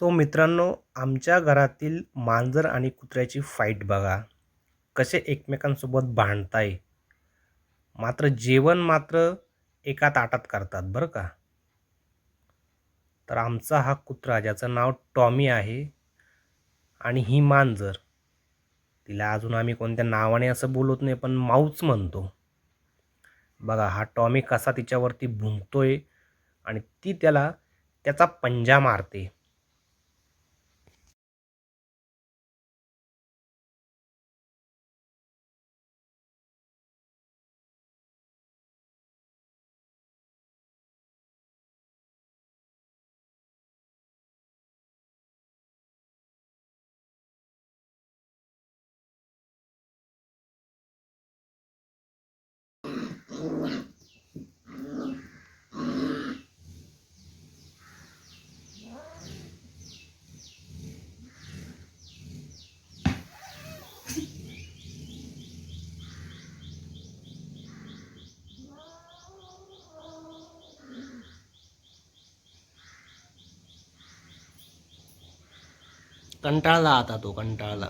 So मित्रांनो, आमच्या घरातील मांजर आणि कुत्र्याची फाईट बघा. कसे एकमेकांसोबत भांडताय. जेवण मात्र एका ताटात करतात बरं का. तर आमचा हा कुत्रा ज्याचं नाव टॉमी आहे आणि ही मांजर, तिला अजून आम्ही कोणत्या नावाने असं बोलत नाही, पण माऊच म्हणतो. बघा हा टॉमी कसा तिच्यावरती भुंकतोय आणि ती त्याला त्याचा पंजा मारते. कंटाळला आता तो कंटाळला.